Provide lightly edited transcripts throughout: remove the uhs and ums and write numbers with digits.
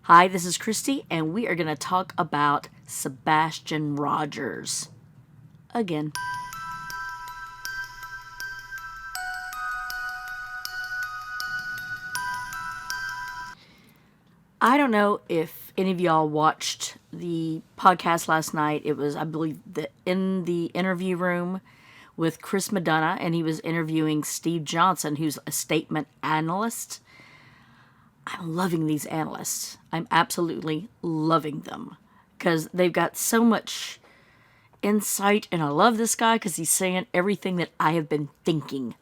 Hi, this is Christy, and we are going to talk about Sebastian Rogers. Again. I don't know if any of y'all watched the podcast last night. It was, I believe, in the interview room with Chris McDonough, and he was interviewing Steve Johnson, who's a statement analyst. I'm loving these analysts. I'm absolutely loving them because they've got so much insight, and I love this guy because he's saying everything that I have been thinking.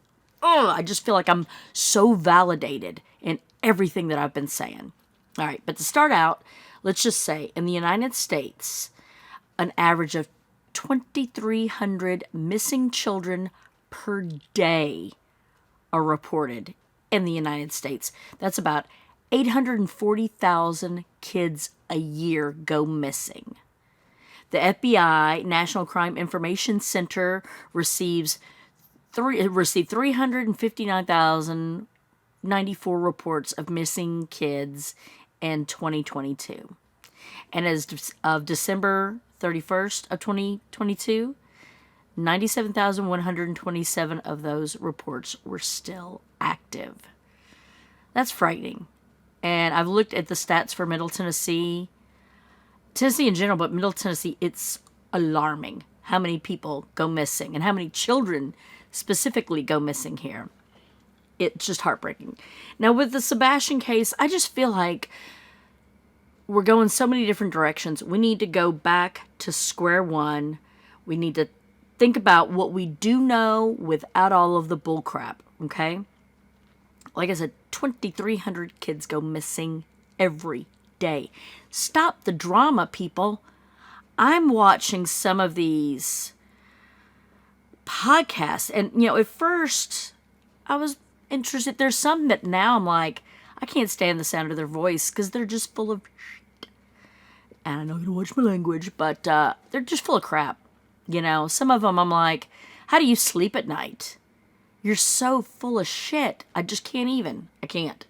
Oh, I just feel like I'm so validated in everything that I've been saying. All right, but to start out, let's just say in the United States, an average of 2,300 missing children per day are reported in the United States. That's about 840,000 kids a year go missing. The FBI, National Crime Information Center, received 359,094 reports of missing kids in 2022. And as of December 31st of 2022, 97,127 of those reports were still active. That's frightening. And I've looked at the stats for Middle Tennessee in general, but Middle Tennessee, it's alarming how many people go missing and how many children specifically go missing here. It's just heartbreaking. Now, with the Sebastian case, I just feel like we're going so many different directions. We need to go back to square one. We need to think about what we do know without all of the bull crap, okay? Like I said, 2,300 kids go missing every day. Stop the drama, people. I'm watching some of these podcasts, and, at first I was interested. There's some that now I'm like, I can't stand the sound of their voice because they're just full of shit. And I know you don't watch my language, but they're just full of crap. Some of them I'm like, how do you sleep at night? You're so full of shit. I just can't even. I can't.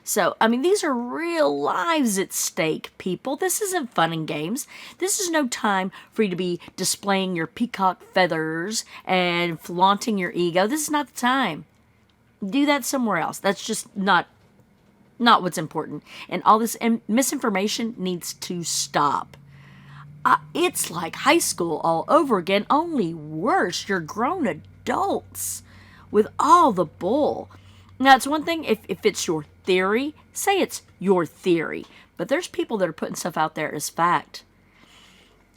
So, these are real lives at stake, people. This isn't fun and games. This is no time for you to be displaying your peacock feathers and flaunting your ego. This is not the time. Do that somewhere else. That's just not what's important. And all this misinformation needs to stop. It's like high school all over again, only worse. You're grown adults with all the bull. Now, it's one thing if it's your theory, say it's your theory. But there's people that are putting stuff out there as fact.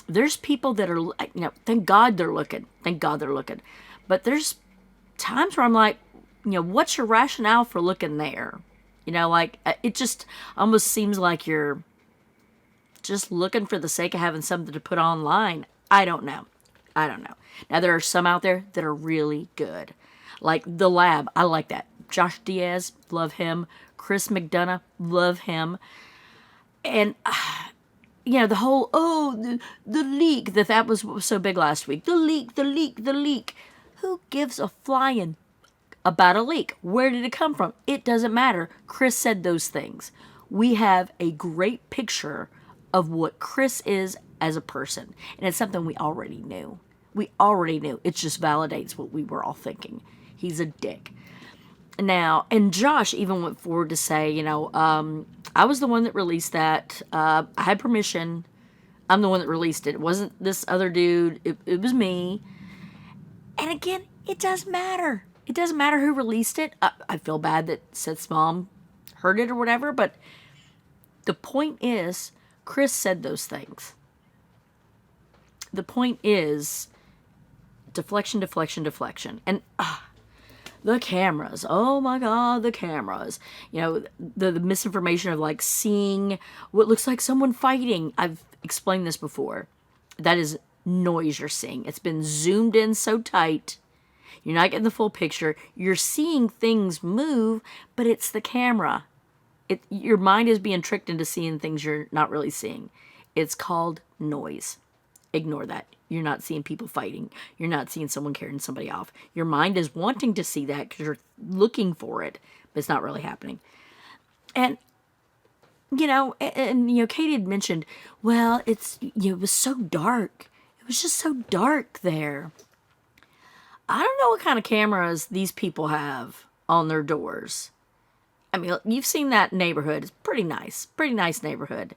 There's people that are, thank God they're looking. Thank God they're looking. But there's times where I'm like, what's your rationale for looking there? It just almost seems like you're just looking for the sake of having something to put online. I don't know. Now, there are some out there that are really good. Like The Lab, I like that. Josh Diaz, love him. Chris McDonough, love him. And, the whole, the leak, that was what was so big last week. The leak. Who gives a flying about a leak? Where did it come from? It doesn't matter. Chris said those things. We have a great picture of what Chris is as a person. And it's something we already knew. It just validates what we were all thinking. He's a dick. Now, and Josh even went forward to say, I was the one that released that. I had permission. I'm the one that released it. It wasn't this other dude. It was me. And again, it doesn't matter. It doesn't matter who released it. I feel bad that Seth's mom heard it or whatever, but the point is, Chris said those things. The point is, deflection. And the cameras. Oh my God, the cameras. The misinformation of like seeing what looks like someone fighting. I've explained this before. That is noise you're seeing. It's been zoomed in so tight. You're not getting the full picture. You're seeing things move, but it's the camera. Your mind is being tricked into seeing things you're not really seeing. It's called noise. Ignore that. You're not seeing people fighting. You're not seeing someone carrying somebody off. Your mind is wanting to see that because you're looking for it, but it's not really happening. And Katie had mentioned, well, it was so dark. It was just so dark there. I don't know what kind of cameras these people have on their doors. I mean, you've seen that neighborhood. It's pretty nice neighborhood.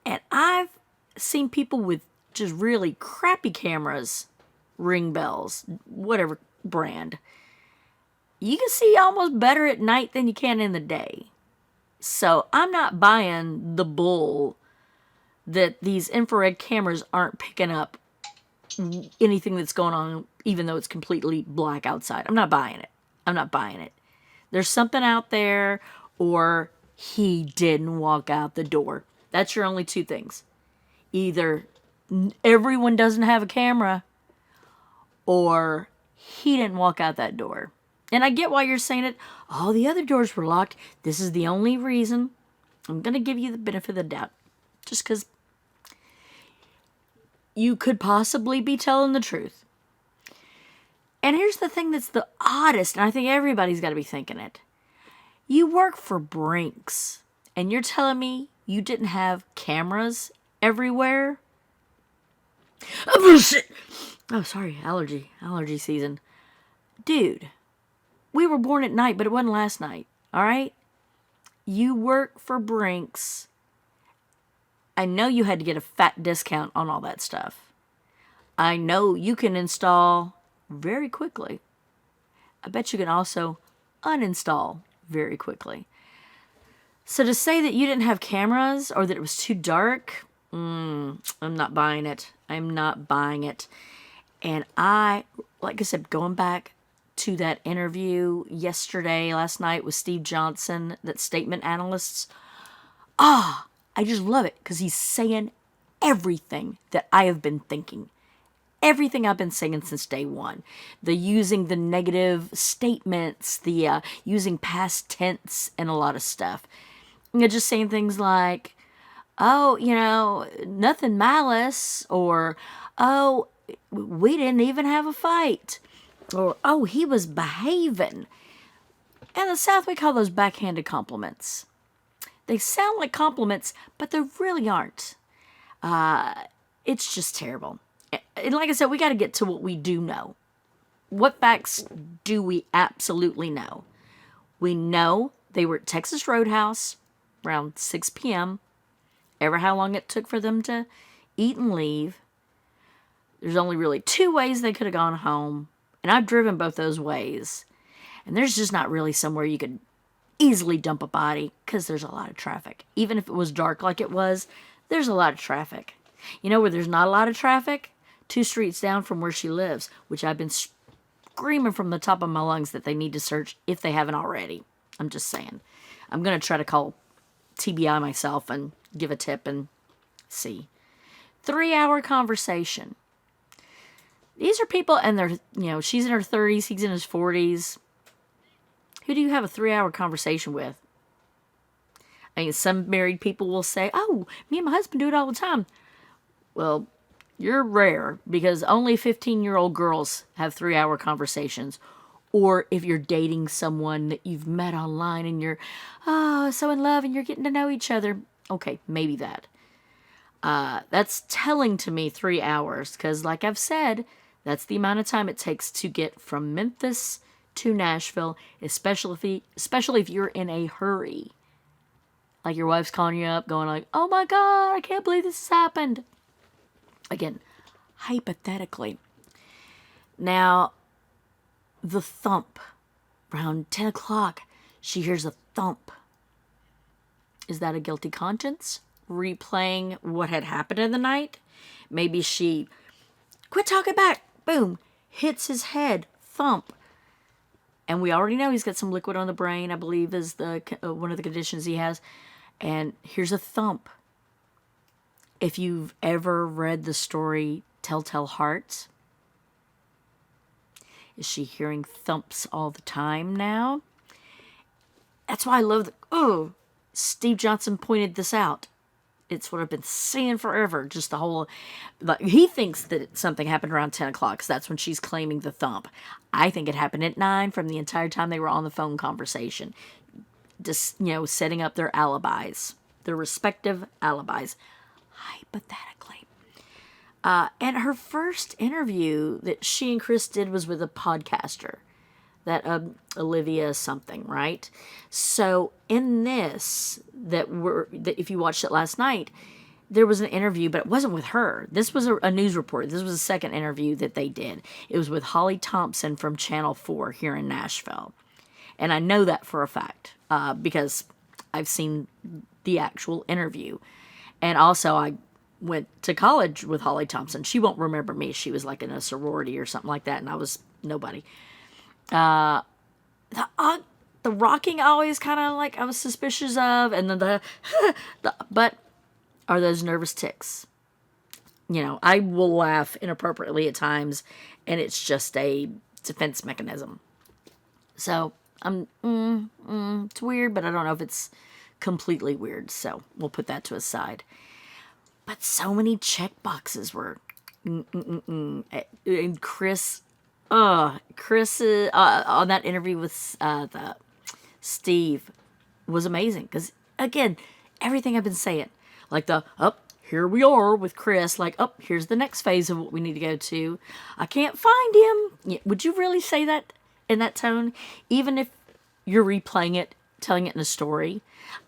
And I've seen people with just really crappy cameras ring bells, whatever brand. You can see almost better at night than you can in the day. So I'm not buying the bull that these infrared cameras aren't picking up anything that's going on, even though it's completely black outside. I'm not buying it. There's something out there, or he didn't walk out the door. That's your only two things. Either everyone doesn't have a camera, or he didn't walk out that door. And I get why you're saying it. All the other doors were locked. This is the only reason. I'm going to give you the benefit of the doubt. Just because you could possibly be telling the truth. And here's the thing that's the oddest, and I think everybody's got to be thinking it. You work for Brinks, and you're telling me you didn't have cameras everywhere? Oh, shit. Oh, sorry, allergy season. Dude, we were born at night, but it wasn't last night, all right? You work for Brinks. I know you had to get a fat discount on all that stuff. I know you can install very quickly. I bet you can also uninstall very quickly. So to say that you didn't have cameras or that it was too dark, I'm not buying it. I'm not buying it. And like I said, going back to that interview last night with Steve Johnson, that statement analysts, I just love it because he's saying everything that I have been thinking. Everything I've been saying since day one. The using the negative statements, the using past tense and a lot of stuff. Just saying things like, nothing malice, or, we didn't even have a fight, or, he was behaving. And in the South, we call those backhanded compliments. They sound like compliments, but they really aren't. It's just terrible. And like I said, we got to get to what we do know. What facts do we absolutely know? We know they were at Texas Roadhouse around 6 p.m. Ever how long it took for them to eat and leave. There's only really two ways they could have gone home. And I've driven both those ways. And there's just not really somewhere you could easily dump a body because there's a lot of traffic. Even if it was dark like it was, there's a lot of traffic. You know where there's not a lot of traffic? 2 streets down from where she lives, which I've been screaming from the top of my lungs that they need to search if they haven't already. I'm just saying. I'm going to try to call TBI myself and give a tip and see. 3-hour conversation. These are people, and they're, she's in her 30s, he's in his 40s. Who do you have a 3-hour conversation with? I mean, some married people will say, me and my husband do it all the time. Well, you're rare, because only 15-year-old girls have 3-hour conversations. Or if you're dating someone that you've met online and you're, so in love and you're getting to know each other. Okay, maybe that. That's telling to me 3 hours, because like I've said, that's the amount of time it takes to get from Memphis to Nashville, especially if you're in a hurry. Like your wife's calling you up going like, oh my God, I can't believe this has happened. Again, hypothetically. Now, the thump. Around 10 o'clock, she hears a thump. Is that a guilty conscience? Replaying what had happened in the night? Maybe she, quit talking back, boom, hits his head, thump. And we already know he's got some liquid on the brain, I believe is one of the conditions he has. And here's a thump. If you've ever read the story Telltale Hearts, is she hearing thumps all the time now? That's why I love Steve Johnson pointed this out. It's what I've been saying forever. Just the whole, he thinks that something happened around 10 o'clock, because that's when she's claiming the thump. I think it happened at 9 from the entire time they were on the phone conversation. just, setting up their alibis, their respective alibis, hypothetically. And her first interview that she and Chris did was with a podcaster, that Olivia something, right? So in this, that if you watched it last night, there was an interview, but it wasn't with her. This was a news report. This was the second interview that they did. It was with Holly Thompson from Channel 4 here in Nashville. And I know that for a fact because I've seen the actual interview. And also I went to college with Holly Thompson. She won't remember me. She was like in a sorority or something like that, and I was nobody. The rocking always kind of like I was suspicious of, and then but are those nervous tics? I will laugh inappropriately at times, and it's just a defense mechanism. So it's weird, but I don't know if it's completely weird. So we'll put that to a side. But so many check boxes were, and Chris on that interview with Steve was amazing. Because, again, everything I've been saying, like here we are with Chris, like, here's the next phase of what we need to go to. I can't find him. Would you really say that in that tone? Even if you're replaying it, telling it in a story,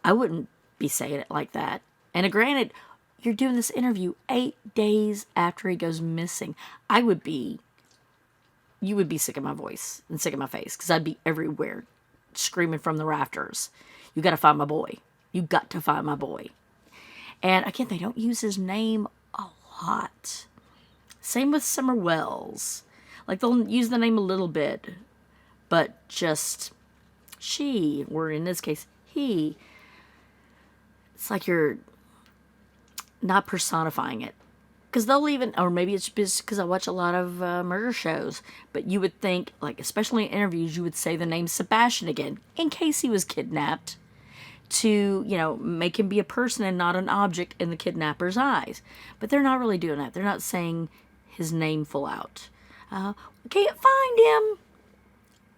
I wouldn't be saying it like that. And granted, you're doing this interview 8 days after he goes missing. You would be sick of my voice and sick of my face, because I'd be everywhere screaming from the rafters. You got to find my boy. You got to find my boy. And again, they don't use his name a lot. Same with Summer Wells. Like, they'll use the name a little bit, but just she, or in this case, he. It's like you're not personifying it. Because they'll even, or maybe it's just because I watch a lot of murder shows, but you would think, like, especially in interviews, you would say the name Sebastian again, in case he was kidnapped, to, make him be a person and not an object in the kidnapper's eyes. But they're not really doing that. They're not saying his name full out. We can't find him.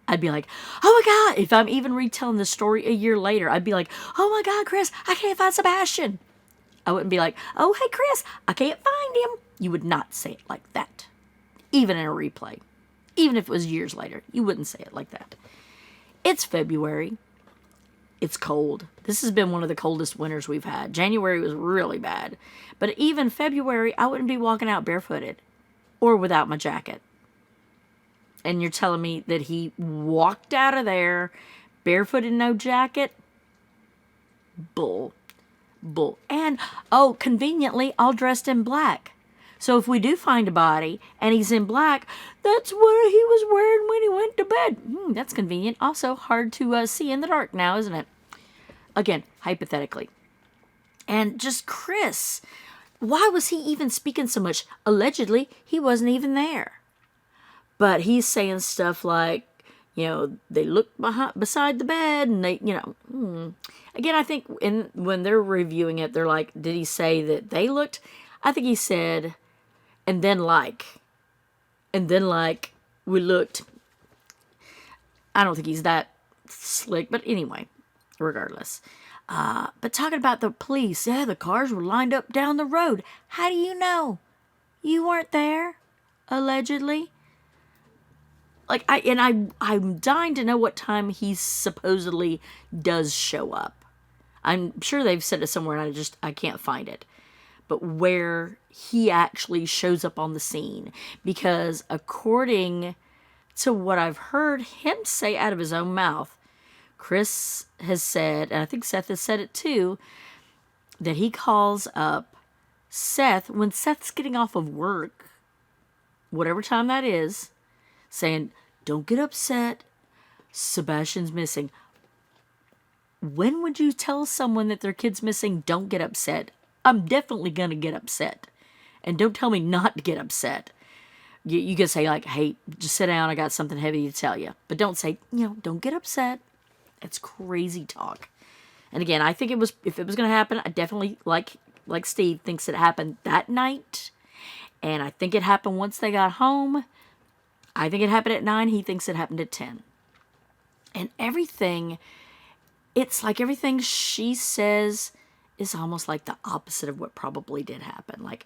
I'd be like, oh my God. If I'm even retelling the story a year later, I'd be like, oh my God, Chris, I can't find Sebastian. I wouldn't be like, oh, hey, Chris, I can't find him. You would not say it like that. Even in a replay. Even if it was years later, you wouldn't say it like that. It's February. It's cold. This has been one of the coldest winters we've had. January was really bad. But even February, I wouldn't be walking out barefooted or without my jacket. And you're telling me that he walked out of there barefooted, no jacket? Bull. And, conveniently, all dressed in black. So if we do find a body and he's in black, that's what he was wearing when he went to bed. That's convenient. Also hard to see in the dark now, isn't it? Again, hypothetically. And just Chris. Why was he even speaking so much? Allegedly, he wasn't even there. But he's saying stuff like, they looked beside the bed, and they, Again, I think when they're reviewing it, they're like, did he say that they looked? I think he said, and then we looked. I don't think he's that slick, but anyway, regardless. But talking about the police, the cars were lined up down the road. How do you know? You weren't there, allegedly. Like, I'm dying to know what time he supposedly does show up. I'm sure they've said it somewhere and I can't find it. But where he actually shows up on the scene. Because according to what I've heard him say out of his own mouth, Chris has said, and I think Seth has said it too, that he calls up Seth when Seth's getting off of work, whatever time that is, saying, don't get upset, Sebastian's missing. When would you tell someone that their kid's missing, don't get upset? I'm definitely going to get upset. And don't tell me not to get upset. You can say, like, hey, just sit down, I got something heavy to tell you. But don't say, don't get upset. It's crazy talk. And again, I think if it was going to happen, I definitely, like Steve, thinks it happened that night. And I think it happened once they got home. I think it happened at 9. He thinks it happened at 10. And everything it's like everything she says is almost like the opposite of what probably did happen. Like,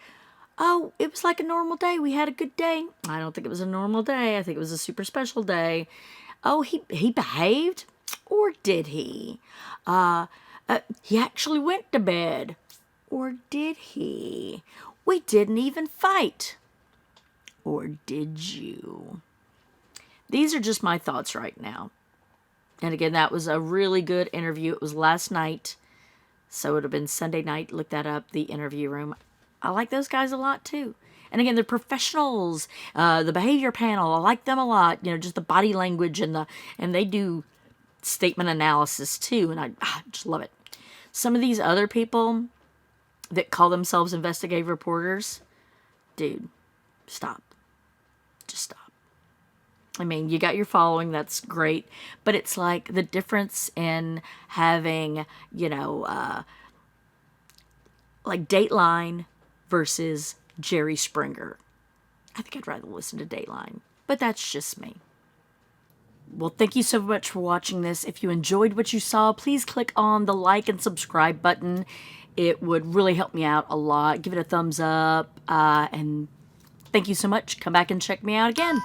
oh, it was like a normal day. We had a good day. I don't think it was a normal day. I think it was a super special day. Oh, he behaved? Or did he? He actually went to bed. Or did he? We didn't even fight. Or did you? These are just my thoughts right now. And again, that was a really good interview. It was last night. So it would have been Sunday night. Look that up, the interview room. I like those guys a lot too. And again, they're professionals. The behavior panel, I like them a lot. You know, just the body language and they do statement analysis too. And I just love it. Some of these other people that call themselves investigative reporters, dude, stop. Just stop. I mean, you got your following, that's great, but it's like the difference in having, you know, like Dateline versus Jerry Springer. I think I'd rather listen to Dateline, but that's just me. Well, thank you so much for watching this. If you enjoyed what you saw, please click on the like and subscribe button. It would really help me out a lot. Give it a thumbs up, and thank you so much. Come back and check me out again.